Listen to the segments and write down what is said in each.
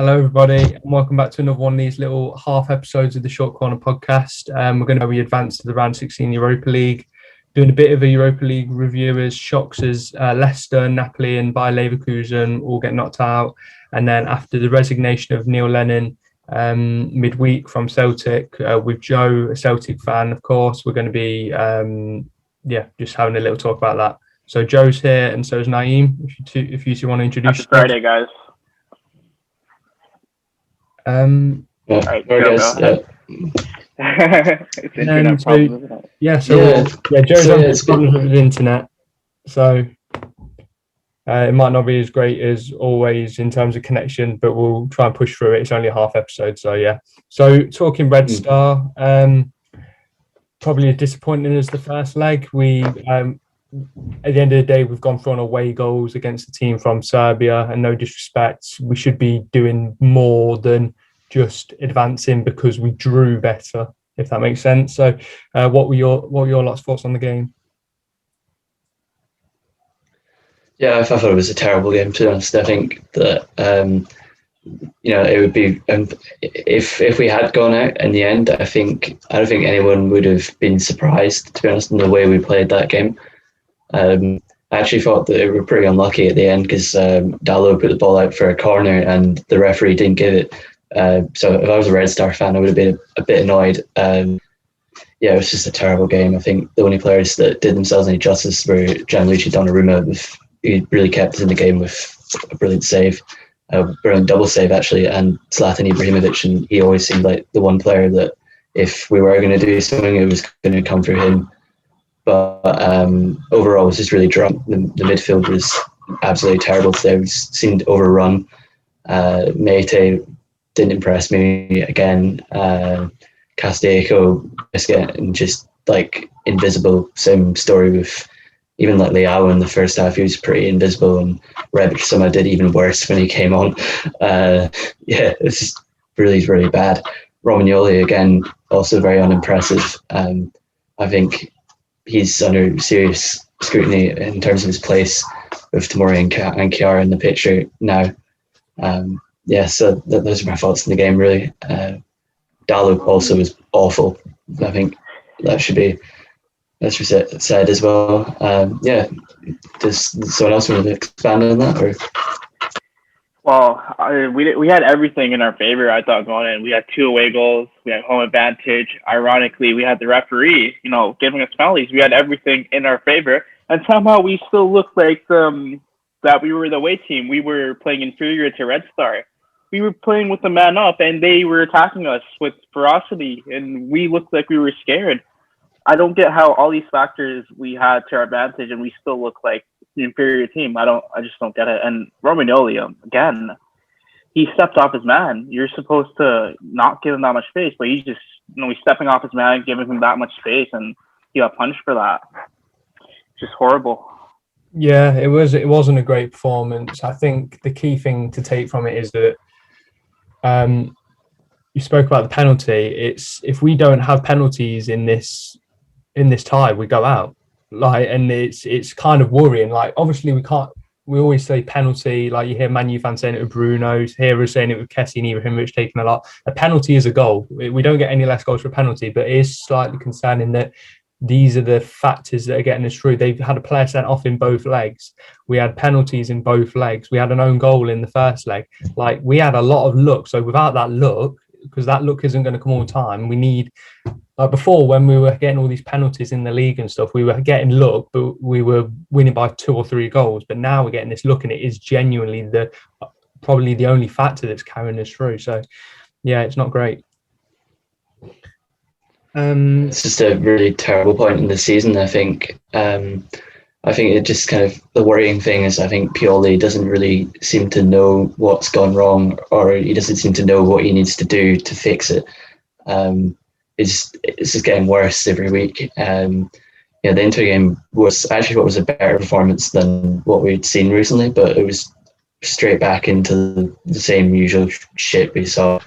Hello, everybody, and welcome back to another one of these little half episodes of the Short Corner podcast. We're going to be advanced to the round 16 Europa League, doing a bit of a Europa League review as shocks as Leicester, Napoli, and Bayer Leverkusen all get knocked out. And then after the resignation of Neil Lennon midweek from Celtic, with Joe, a Celtic fan, of course, we're going to be just having a little talk about that. So Joe's here, and so is Naim. If you two want to introduce yourself. Friday, guys. All right, guys. It's internet problems, isn't it? Joe's on problems with the internet, so it might not be as great as always in terms of connection, but we'll try and push through it. It's only a half episode, so yeah. So talking Red Star, probably as disappointing as the first leg. We at the end of the day, we've gone for on away goals against the team from Serbia, and no disrespect, we should be doing more than just advancing because we drew better, if that makes sense. So, what were your lot's thoughts on the game? Yeah, I thought it was a terrible game, to be honest. I think that it would be if we had gone out in the end. I don't think anyone would have been surprised, to be honest, in the way we played that game. I actually thought that we were pretty unlucky at the end because Dalot put the ball out for a corner and the referee didn't give it. So if I was a Red Star fan, I would have been a bit annoyed. It was just a terrible game. I think the only players that did themselves any justice were Gianluigi Donnarumma. He really kept us in the game with a brilliant save, a brilliant double save actually, and Zlatan Ibrahimovic. And he always seemed like the one player that if we were going to do something, it was going to come through him. But overall, it was just really drunk. The midfield was absolutely terrible today. We seemed overrun. Mete didn't impress me again. Castillejo and just like invisible. Same story with even like Leao in the first half. He was pretty invisible, and Rebic somehow did even worse when he came on. It's just really, really bad. Romagnoli again, also very unimpressive. I think he's under serious scrutiny in terms of his place with Tomori and Chiara in the picture now. So those are my thoughts on the game, really. Dalot also was awful. I think that should be said as well. Does someone else want to expand on that? Or? Well, we had everything in our favor, I thought, going in. We had 2 away goals. We had home advantage. Ironically, we had the referee, giving us penalties. We had everything in our favor. And somehow we still looked like that we were the away team. We were playing inferior to Red Star. We were playing with the man up, and they were attacking us with ferocity, and we looked like we were scared. I don't get how all these factors we had to our advantage, and we still look like the inferior team. I just don't get it. And Romagnoli, again, he stepped off his man. You're supposed to not give him that much space, but he's just, he's stepping off his man, giving him that much space, and he got punished for that. Just horrible. Yeah, it wasn't a great performance. I think the key thing to take from it is that you spoke about the penalty. It's if we don't have penalties in this tie, we go out. And it's kind of worrying. Like, obviously we can't. We always say penalty. Like, you hear Man U fans saying it with Bruno, here us saying it with Kessie and Ibrahimovic taking a lot. A penalty is a goal. We don't get any less goals for a penalty, but it is slightly concerning that these are the factors that are getting us through. They've had a player sent off in both legs. We had penalties in both legs. We had an own goal in the first leg. Like, we had a lot of luck. So without that luck, because that luck isn't going to come all the time, we need, like before when we were getting all these penalties in the league and stuff, we were getting luck, but we were winning by 2 or 3 goals. But now we're getting this luck, and it is genuinely probably the only factor that's carrying us through. So yeah, it's not great. It's just a really terrible point in the season, I think. I think it just kind of, the worrying thing is I think Pioli doesn't really seem to know what's gone wrong, or he doesn't seem to know what he needs to do to fix it. It's just getting worse every week. The Inter game was actually what was a better performance than what we'd seen recently, but it was straight back into the same usual shit we saw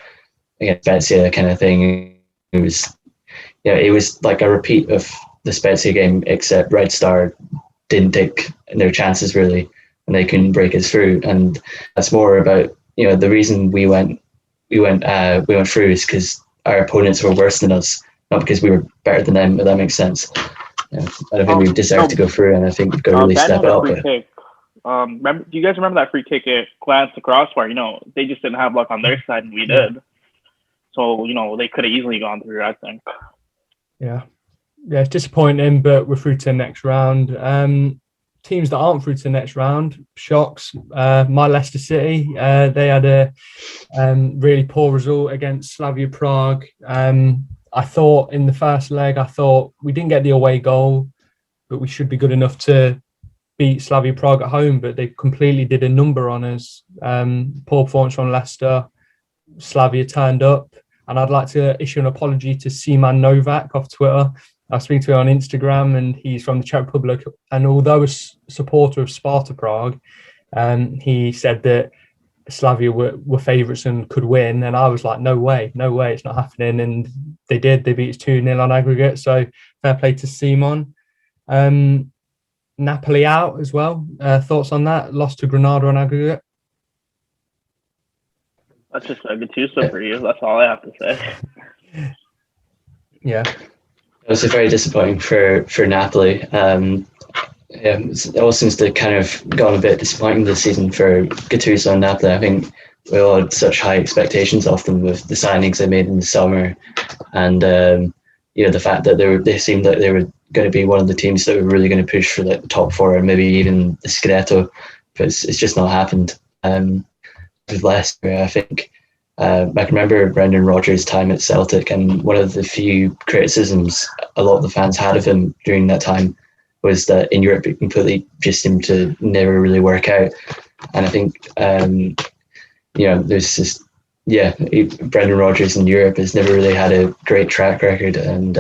against Spezia kind of thing. It was like a repeat of the Spezia game, except Red Star didn't take their chances really, and they couldn't break us through. And that's more about the reason we went through is because our opponents were worse than us, not because we were better than them. If that makes sense. I don't think we deserve to go through, and I think we've got to really step it up. Kick. Do you guys remember that free kick? It glanced the crossbar. They just didn't have luck on their side, and we did. So they could have easily gone through, I think. Yeah, it's disappointing, but we're through to the next round. Teams that aren't through to the next round, shocks. My Leicester City, they had a really poor result against Slavia Prague. I thought in the first leg, we didn't get the away goal, but we should be good enough to beat Slavia Prague at home, but they completely did a number on us. Poor performance from Leicester. Slavia turned up, and I'd like to issue an apology to Seaman Novak off Twitter. I was speaking to him on Instagram, and he's from the Czech Republic. And although a supporter of Sparta Prague, he said that Slavia were favourites and could win. And I was like, no way, it's not happening. And they did. They beat us 2-0 on aggregate. So fair play to Simon. Napoli out as well. Thoughts on that? Lost to Granada on aggregate. That's just a Gattuso for you. That's all I have to say. Yeah. It was very disappointing for Napoli. It all seems to kind of gone a bit disappointing this season for Gattuso and Napoli. I think we all had such high expectations of them with the signings they made in the summer, and the fact that they seemed like they were going to be one of the teams that were really going to push for the top four and maybe even the Scudetto, but it's just not happened. With Leicester, I think I can remember Brendan Rodgers' time at Celtic, and one of the few criticisms a lot of the fans had of him during that time was that in Europe it completely just seemed to never really work out. And I think there's just Brendan Rodgers in Europe has never really had a great track record, and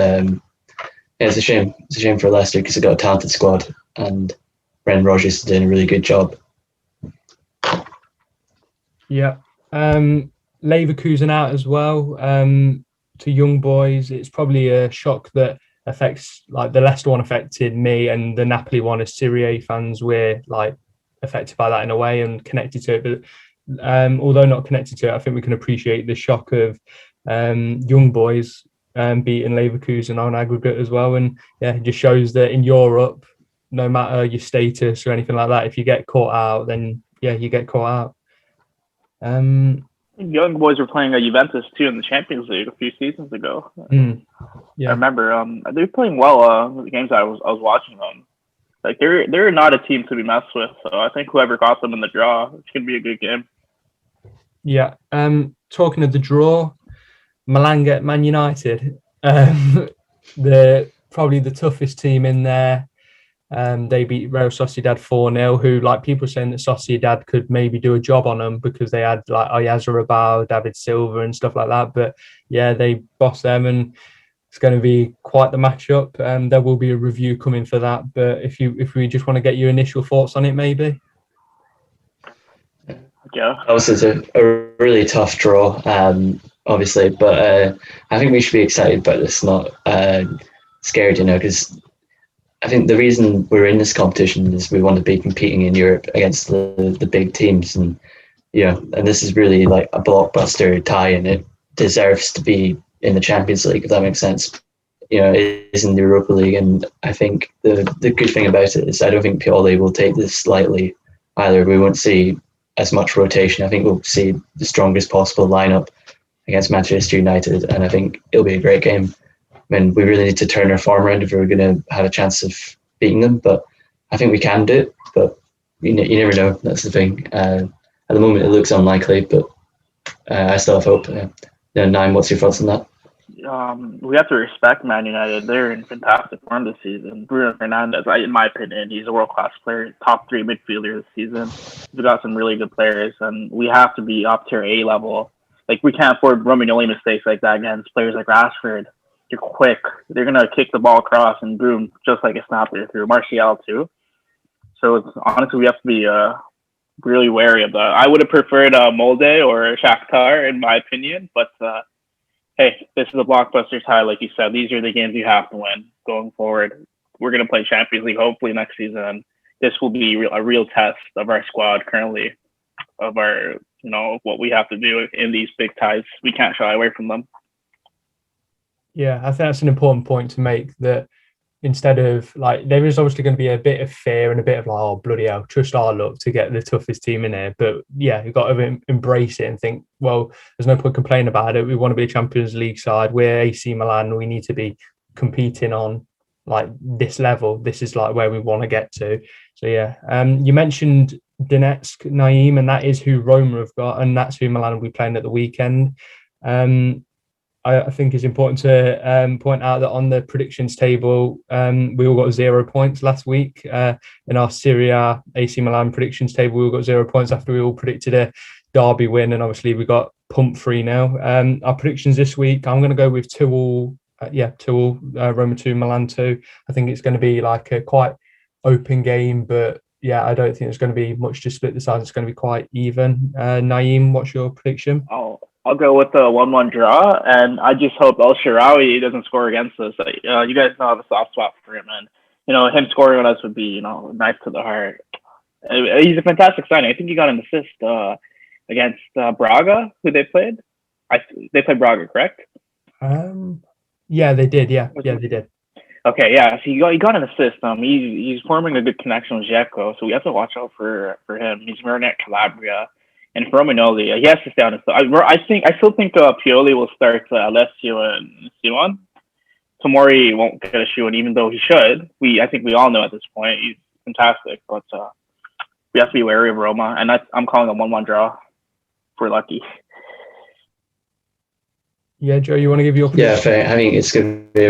it's a shame. It's a shame for Leicester because they've got a talented squad, and Brendan Rodgers is doing a really good job. Yeah. Leverkusen out as well. To young boys, it's probably a shock that affects, like, the Leicester one affected me, and the Napoli one, as Serie A fans, we're like affected by that in a way and connected to it. But although not connected to it, I think we can appreciate the shock of young boys beating Leverkusen on aggregate as well. And it just shows that in Europe, no matter your status or anything like that, if you get caught out, then you get caught out. Young boys were playing at Juventus too in the Champions League a few seasons ago. I remember they were playing well. The games I was watching them, like they're not a team to be messed with. So I think whoever got them in the draw, it's gonna be a good game. Yeah. Talking of the draw, Milan get Man United. Probably the toughest team in there. They beat Real Sociedad 4-0, who, like, people saying that Sociedad could maybe do a job on them because they had like Oyarzabal, David Silva and stuff like that. But they bossed them, and it's going to be quite the matchup. There will be a review coming for that. But if we just want to get your initial thoughts on it, maybe. Yeah, obviously it's a really tough draw, obviously, but I think we should be excited about this, not scared, because I think the reason we're in this competition is we want to be competing in Europe against the big teams, and and this is really like a blockbuster tie, and it deserves to be in the Champions League, if that makes sense. It is in the Europa League, and I think the good thing about it is I don't think Pioli will take this lightly either. We won't see as much rotation. I think we'll see the strongest possible lineup against Manchester United, and I think it'll be a great game. I mean, we really need to turn our form around if we're going to have a chance of beating them, but I think we can do it, but you never know. That's the thing. At the moment, it looks unlikely, but I still have hope. Naim, what's your thoughts on that? We have to respect Man United. They're in fantastic form this season. Bruno Fernandes, in my opinion, he's a world-class player, top 3 midfielder this season. We've got some really good players, and we have to be up to A level. Like, we can't afford Romagnoli mistakes like that against players like Rashford. They're quick. They're going to kick the ball across and boom, just like a snapper through. Martial too. So honestly, we have to be really wary of that. I would have preferred Molde or Shakhtar, in my opinion, but hey, this is a blockbuster tie, like you said. These are the games you have to win going forward. We're going to play Champions League hopefully next season. This will be a real test of our squad currently, of our what we have to do in these big ties. We can't shy away from them. Yeah, I think that's an important point to make, that instead of like, there is obviously going to be a bit of fear and a bit of like, oh, bloody hell, trust our luck to get the toughest team in here. But yeah, you've got to embrace it and think, well, there's no point complaining about it. We want to be a Champions League side. We're AC Milan. We need to be competing on like this level. This is like where we want to get to. So yeah, you mentioned Donetsk, Naim, and that is who Roma have got, and that's who Milan will be playing at the weekend. I think it's important to point out that on the predictions table, we all got 0 points last week. In our Serie A AC Milan predictions table, we all got 0 points after we all predicted a derby win, and obviously we got pumped 3-0. Our predictions this week, I'm going to go with 2-2, Roma 2, Milan 2. I think it's going to be like a quite open game, but yeah, I don't think there's going to be much to split the sides. It's going to be quite even. Naim, what's your prediction? I'll go with the 1-1 draw, and I just hope El Shaarawy doesn't score against us. You guys know I have a soft spot for him, and him scoring on us would be nice to the heart. He's a fantastic signing. I think he got an assist against Braga, who they played. They played Braga, correct? Yeah, they did. Yeah, they did. Okay, yeah. So he got an assist. He's forming a good connection with Dzeko, so we have to watch out for him. He's wearing at Calabria. And for Romagnoli, he has to stay on his. I still think Pioli will start Alessio and Simon. Tomori won't get a shoe in, even though he should. I think we all know at this point he's fantastic, but we have to be wary of Roma, and I'm calling a 1-1 draw. If we're lucky. Yeah, Joe, you want to give your opinion? Yeah, fair. I think it's going to be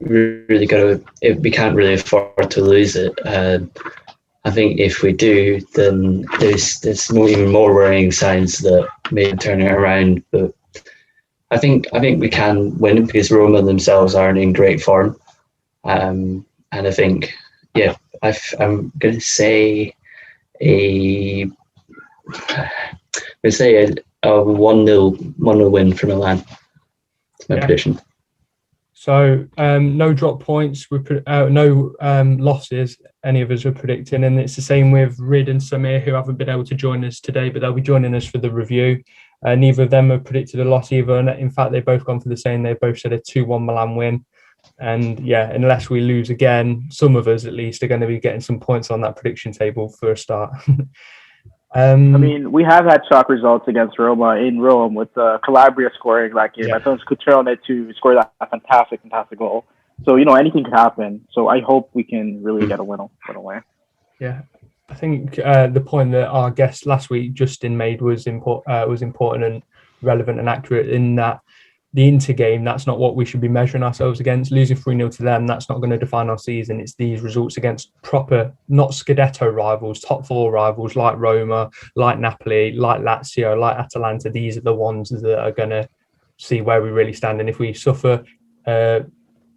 really got to. We can't really afford to lose it. I think if we do, then there's even more worrying signs that may turn it around. But I think we can win because Roma themselves aren't in great form, and I think I'm going to say a 1-0 win for Milan. That's my prediction. So no drop points, no losses, any of us are predicting. And it's the same with Rid and Samir, who haven't been able to join us today, but they'll be joining us for the review. Neither of them have predicted a loss either. And in fact, they've both gone for the same. They both said a 2-1 Milan win. And yeah, unless we lose again, some of us at least are going to be getting some points on that prediction table for a start. We have had shock results against Roma in Rome with Calabria scoring that game. I thought Cutrone to score that fantastic goal. So anything could happen. So I hope we can really get a win away. Yeah, I think the point that our guest last week, Justin, made was important and relevant and accurate, in that the Inter game, that's not what we should be measuring ourselves against. Losing 3-0 to them, that's not going to define our season. It's these results against proper, not Scudetto rivals, top four rivals like Roma, like Napoli, like Lazio, like Atalanta. These are the ones that are going to see where we really stand. And if we suffer a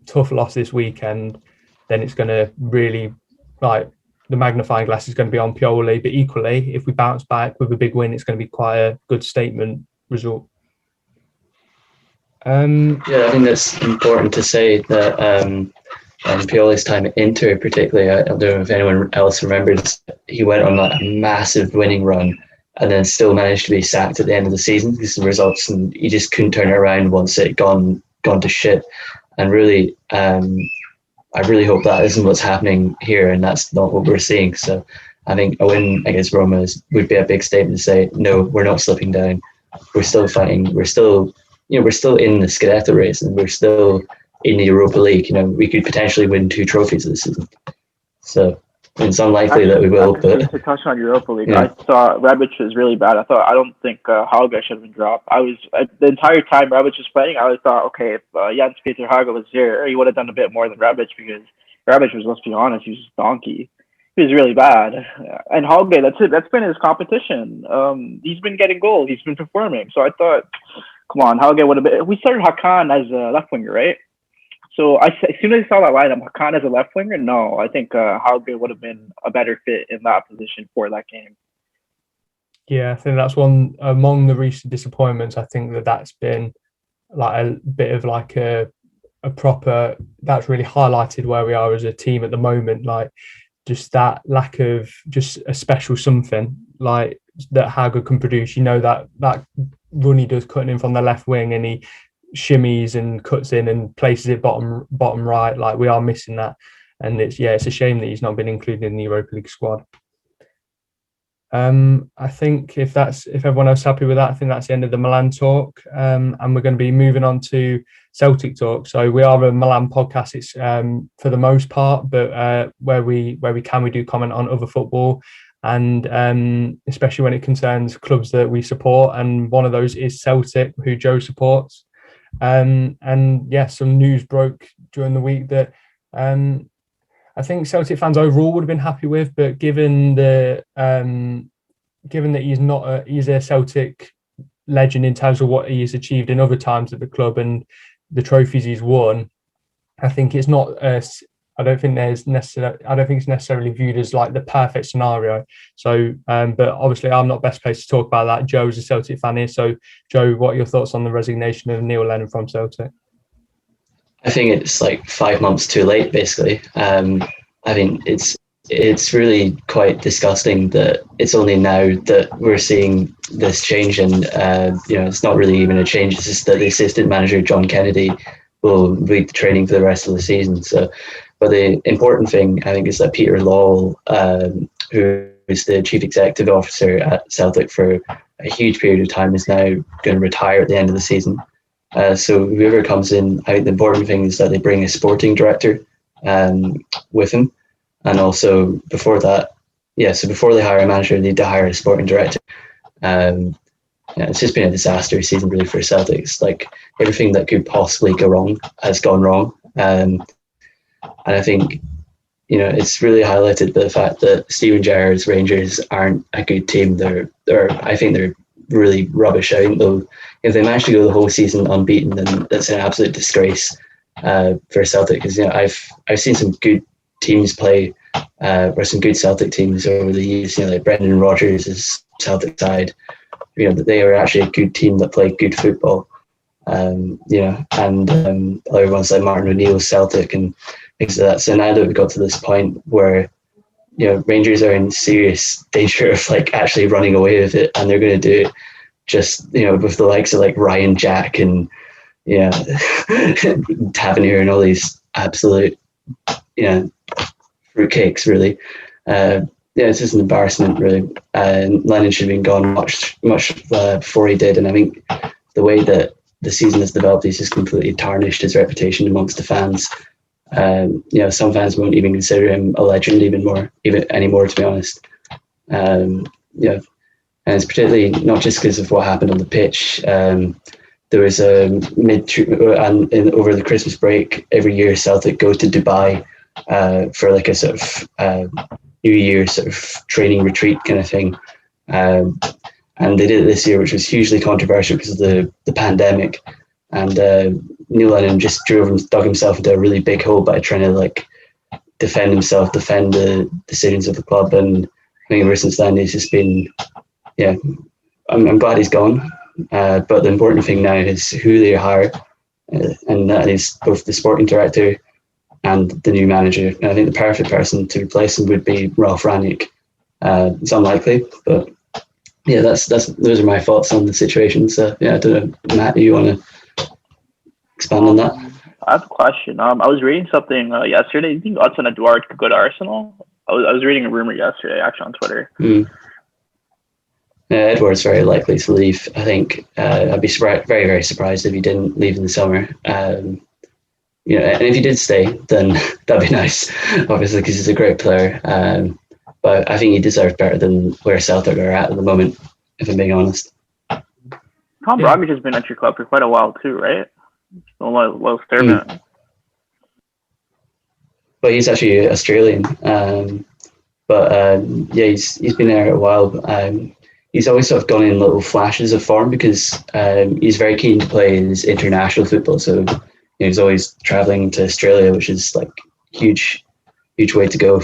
tough loss this weekend, then it's going to really, like, the magnifying glass is going to be on Pioli. But equally, if we bounce back with a big win, it's going to be quite a good statement result. I think that's important to say that Pioli's time at Inter, particularly, I don't know if anyone else remembers, he went on a massive winning run and then still managed to be sacked at the end of the season because of the results, and he just couldn't turn it around once it gone to shit. And really, I really hope that isn't what's happening here, and that's not what we're seeing. So I think a win against Roma would be a big statement to say, no, we're not slipping down. We're still fighting. We're still in the Scudetto race, and we're still in the Europa League. We could potentially win 2 trophies this season. So it's unlikely that we will. But to touch on Europa League, I saw Rebic was really bad. I don't think Hauge should have been dropped. The entire time Rebic was playing, I always thought, okay, if Jens Peter Hauge was here, he would have done a bit more than Rebic, because Rebic was, let's be honest, he was just donkey. He was really bad. And Hauge, that's it. That's been his competition. He's been getting goals. He's been performing. So I thought, come on, Hauge would have been. We started Hakan as a left winger, right? So as soon as I saw that lineup, Hakan as a left winger, no, I think Hauge would have been a better fit in that position for that game. Yeah, I think that's one among the recent disappointments. I think that's been like a bit of like a proper, that's really highlighted where we are as a team at the moment. Like, just that lack of just a special something like that Haggard can produce. You know, that run he does cutting in from the left wing, and he shimmies and cuts in and places it bottom right. Like, we are missing that, and it's a shame that he's not been included in the Europa League squad. I think if everyone else is happy with that, I think that's the end of the Milan talk, and we're going to be moving on to Celtic talk. So we are a Milan podcast. It's for the most part, but where we can, we do comment on other football, and especially when it concerns clubs that we support. And one of those is Celtic, who Joe supports. And some news broke during the week that I think Celtic fans overall would have been happy with, but given that he's a Celtic legend in terms of what he has achieved in other times at the club and the trophies he's won, I think it's not. I don't think it's necessarily viewed as like the perfect scenario. So, but obviously, I'm not best placed to talk about that. Joe's a Celtic fan here. So, Joe, what are your thoughts on the resignation of Neil Lennon from Celtic? I think it's like 5 months too late, basically. I think it's really quite disgusting that it's only now that we're seeing this change, and it's not really even a change. It's just that the assistant manager, John Kennedy, will lead the training for the rest of the season. So, but the important thing, I think, is that Peter Lawwell, who is the chief executive officer at Celtic for a huge period of time, is now going to retire at the end of the season. So whoever comes in, I think the important thing is that they bring a sporting director with him. And also before that, so before they hire a manager, they need to hire a sporting director. It's just been a disaster season really for Celtic. It's like everything that could possibly go wrong has gone wrong. And I think, it's really highlighted the fact that Steven Gerrard's Rangers aren't a good team. I think they're really rubbish. I think though, if they manage to go the whole season unbeaten, then that's an absolute disgrace for Celtic. Because I've seen some good teams play, or some good Celtic teams over the years. Like Brendan Rodgers' Celtic side. They are actually a good team that play good football. And other ones like Martin O'Neill's Celtic and things like that. So now that we got to this point where Rangers are in serious danger of like actually running away with it, and they're going to do it just with the likes of like Ryan Jack and Tavernier and all these absolute fruitcakes really. It's just an embarrassment really. Lennon should have been gone much before he did, and I think the way that the season has developed, he's just completely tarnished his reputation amongst the fans. Some fans won't even consider him a legend anymore, to be honest. And it's particularly not just because of what happened on the pitch. There was a over the Christmas break every year, Celtic go to Dubai for like a sort of New Year sort of training retreat kind of thing. And they did it this year, which was hugely controversial because of the pandemic. And Neil Lennon just dug himself into a really big hole by trying to like defend the decisions of the club. And I think ever since then, he's just been, I'm glad he's gone. But the important thing now is who they hire, and that is both the sporting director and the new manager. And I think the perfect person to replace him would be Ralph Rangnick. It's unlikely, but those are my thoughts on the situation. So I don't know, Matt, do you want to expand on that? I have a question. I was reading something yesterday. Do you think Hudson Edouard could go to Arsenal? I was reading a rumor yesterday, actually, on Twitter. Edouard's very likely to leave. I think I'd be very, very surprised if he didn't leave in the summer. And if he did stay, then that'd be nice, obviously, because he's a great player. But I think he deserves better than where Celtic are at the moment, if I'm being honest. Tom Bromwich has been at your club for quite a while too, right? Well, Sturman. But he's actually Australian. He's been there a while. He's always sort of gone in little flashes of form because he's very keen to play his international football. So he's always traveling to Australia, which is like huge way to go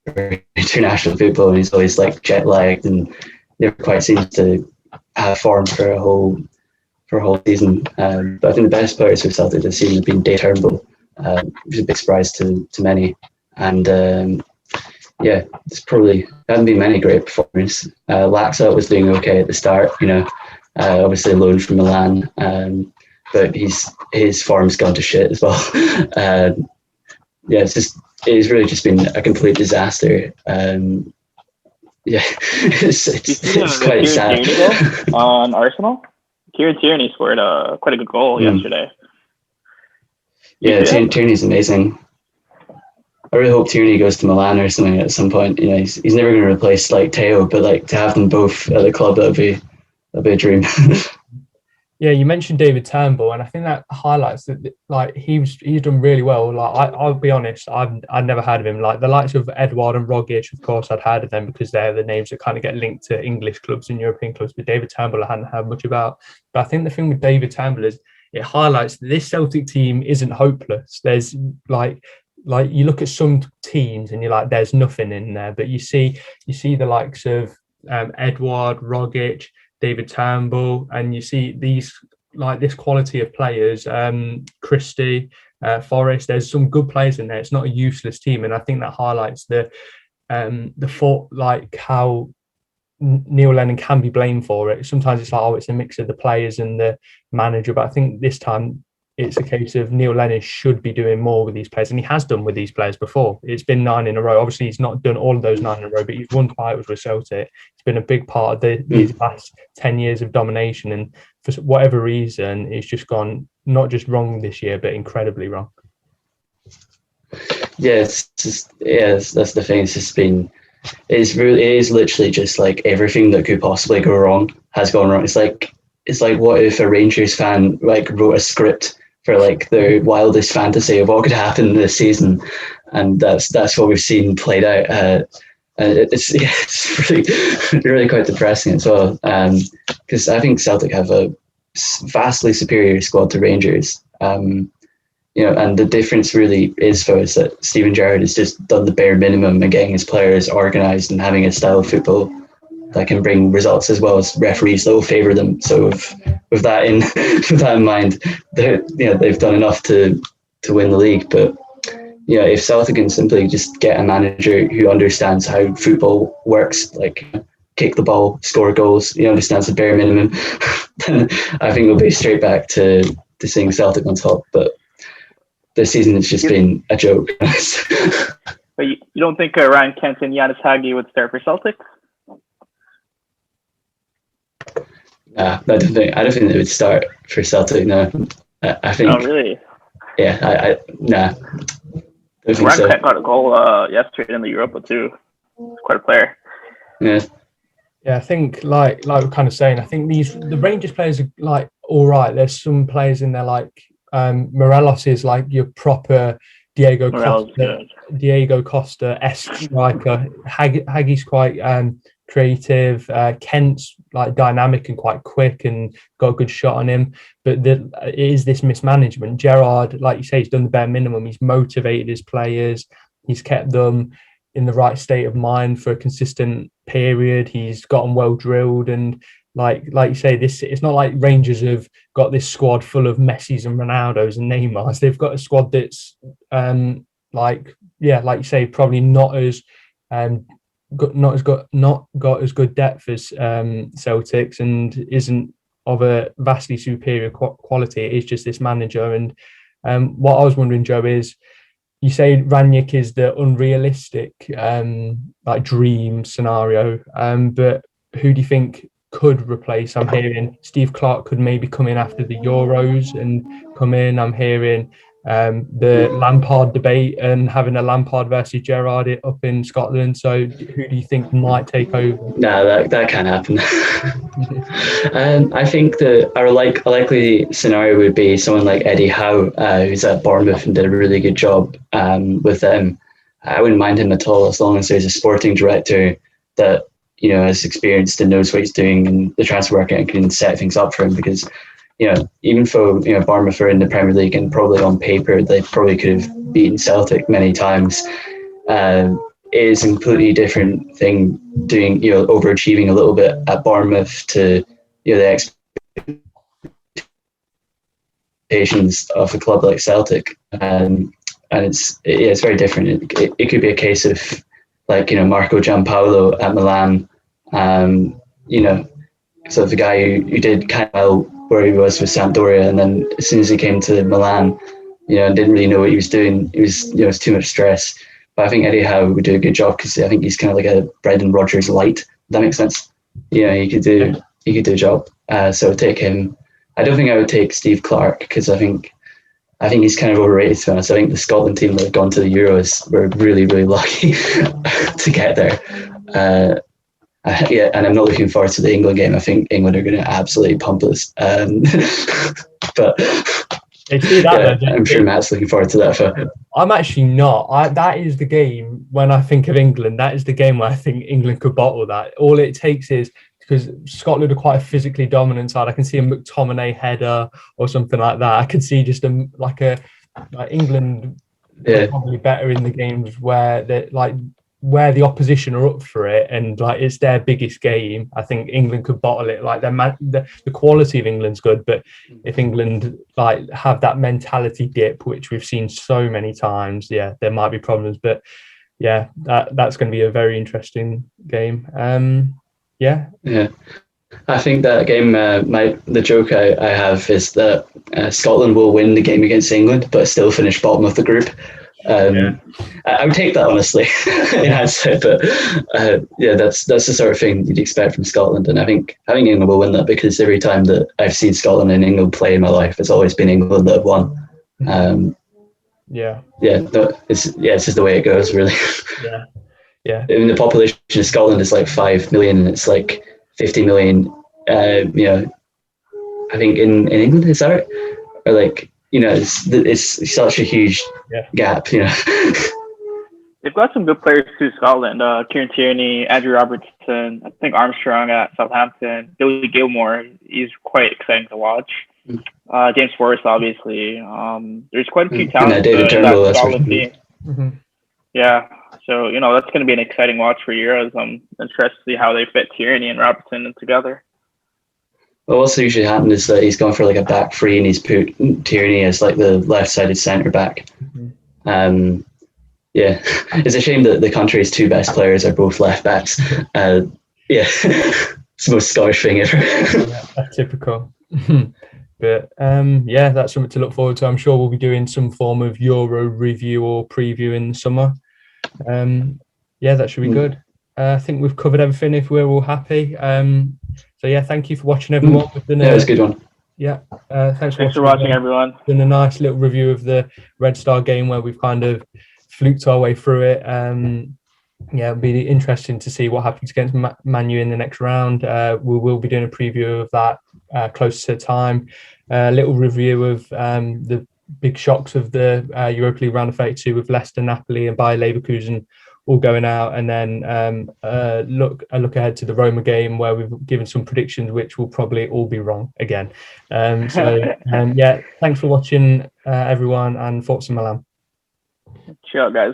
for international football. And he's always like jet lagged and never quite seems to have form for a whole season. But I think the best players for Celtic this season have been Dave Turnbull, which is a big surprise to many. And it's probably hasn't been many great performers. Laxa was doing okay at the start, obviously loaned from Milan, but his form's gone to shit as well. It's really just been a complete disaster. It's quite sad. Tierney goal on Arsenal? Kieran Tierney scored quite a good goal yesterday. Yeah, Tierney's amazing. I really hope Tierney goes to Milan or something at some point. He's never going to replace like Teo, but like to have them both at the club, that'd be a dream. Yeah, you mentioned David Turnbull, and I think that highlights that like he's done really well. Like I'll be honest, I'd never heard of him. Like the likes of Edouard and Rogic, of course, I'd heard of them because they're the names that kind of get linked to English clubs and European clubs. But David Turnbull, I hadn't heard much about. But I think the thing with David Turnbull is it highlights that this Celtic team isn't hopeless. There's like you look at some teams and you're like, there's nothing in there. But you see the likes of Edouard, Rogic, David Turnbull, and you see these like this quality of players, Christie, Forrest. There's some good players in there. It's not a useless team, and I think that highlights the thought, like how Neil Lennon can be blamed for it. Sometimes it's like, oh, it's a mix of the players and the manager, but I think this time it's a case of Neil Lennon should be doing more with these players, and he has done with these players before. It's been 9 in a row. Obviously, he's not done all of those 9 in a row, but he's won titles with Celtic. It's been a big part of these last 10 years of domination, and for whatever reason, it's just gone not just wrong this year, but incredibly wrong. Yeah, that's the thing. It is literally just like everything that could possibly go wrong has gone wrong. It's like what if a Rangers fan like wrote a script for like their wildest fantasy of what could happen this season, and that's what we've seen played out. And it's really quite depressing as well, because I think Celtic have a vastly superior squad to Rangers. And the difference really is for us that Steven Gerrard has just done the bare minimum and getting his players organised and having a style of football that can bring results, as well as referees that will favour them. So with that in mind, they've done enough to win the league. But if Celtic can simply just get a manager who understands how football works, like kick the ball, score goals, he understands the bare minimum, then I think we'll be straight back to seeing Celtic on top. But this season has just been a joke. But you don't think Ryan Kent and Yanis Hagi would start for Celtic? Nah, I don't think they would start for Celtic. No, I think. Oh, really? Yeah, nah. Ryan Kent got a goal yesterday in the Europa too. Quite a player. Yeah. Yeah, I think like we're kind of saying, I think the Rangers players are like all right. There's some players in there like Morelos is like your proper Diego Costa-esque striker. Hagi's quite creative. Kent's like dynamic and quite quick and got a good shot on him. But it is this mismanagement. Gerrard, like you say, he's done the bare minimum. He's motivated his players. He's kept them in the right state of mind for a consistent period. He's got them well drilled, and like you say, it's not like Rangers have got this squad full of Messis and Ronaldos and Neymars. They've got a squad that's like you say, probably not got as good depth as Celtics, and isn't of a vastly superior quality. It is just this manager. And what I was wondering, Joe, is you say Ranić is the unrealistic like dream scenario, but who do you think could replace? I'm hearing Steve Clarke could maybe come in after the Euros and come in. I'm hearing the Lampard debate and having a Lampard versus Gerrard up in Scotland. So who do you think might take over? No, that can't happen. I think a likely scenario would be someone like Eddie Howe, who's at Bournemouth and did a really good job with them. I wouldn't mind him at all, as long as there's a sporting director that is experienced and knows what he's doing in the transfer market and can set things up for him. Because even though Bournemouth are in the Premier League and probably on paper they probably could have beaten Celtic many times, it is a completely different thing doing overachieving a little bit at Bournemouth to the expectations of a club like Celtic, and it's very different. It could be a case of like, Marco Giampaolo at Milan, sort of the guy who did kind of well where he was with Sampdoria, and then as soon as he came to Milan, didn't really know what he was doing. It was too much stress. But I think Eddie Howe would do a good job because I think he's kind of like a Brendan Rodgers light. If that makes sense. He could do a job. So take him. I don't think I would take Steve Clarke because I think he's kind of overrated, to be honest. I think the Scotland team that have gone to the Euros were really, really lucky to get there. And I'm not looking forward to the England game. I think England are going to absolutely pump us. But I'm sure Matt's looking forward to that. I'm actually not. That is the game, when I think of England, that is the game where I think England could bottle that. All it takes is, because Scotland are quite a physically dominant side, I can see a McTominay header or something like that. I could see just England probably better in the games where the opposition are up for it and it's their biggest game. I think England could bottle it. The quality of England's good, but if England have that mentality dip, which we've seen so many times, there might be problems. But that's going to be a very interesting game. I think that game, the joke I have is that Scotland will win the game against England, but still finish bottom of the group. I would take that honestly in hindsight, but that's the sort of thing you'd expect from Scotland, and I think England will win that because every time that I've seen Scotland and England play in my life, it's always been England that have won. It's just the way it goes, really. I mean, the population of Scotland is 5 million, and it's 50 million. I think in England, is that right? Or it's such a huge gap. They've got some good players too, Scotland. Kieran Tierney, Andrew Robertson, I think Armstrong at Southampton, Billy Gilmore. He's quite exciting to watch. James Forrest, obviously. There's quite a few talents in that Scotland team. Mm-hmm. Yeah, so that's going to be an exciting watch for Euros. I'm interested to see how they fit Tierney and Robertson together. Well, what's usually happened is that he's gone for a back three and he's put Tierney as the left-sided centre back. Mm-hmm. It's a shame that the country's two best players are both left backs. It's the most Scottish thing ever. That's typical. But that's something to look forward to. I'm sure we'll be doing some form of Euro review or preview in the summer. That should be good. I think we've covered everything if we're all happy. Thank you for watching, everyone. It was a good one. Thanks for watching, everyone. Done a nice little review of the Red Star game where we've kind of fluked our way through it. It'll be interesting to see what happens against Man U in the next round. We will be doing a preview of that close to time. A little review of the big shocks of the Europa League round of 32 with Leicester, Napoli and Bayer Leverkusen all going out, and then a look ahead to the Roma game where we've given some predictions which will probably all be wrong again. Thanks for watching, everyone, and Forza Milan. Chill out, guys.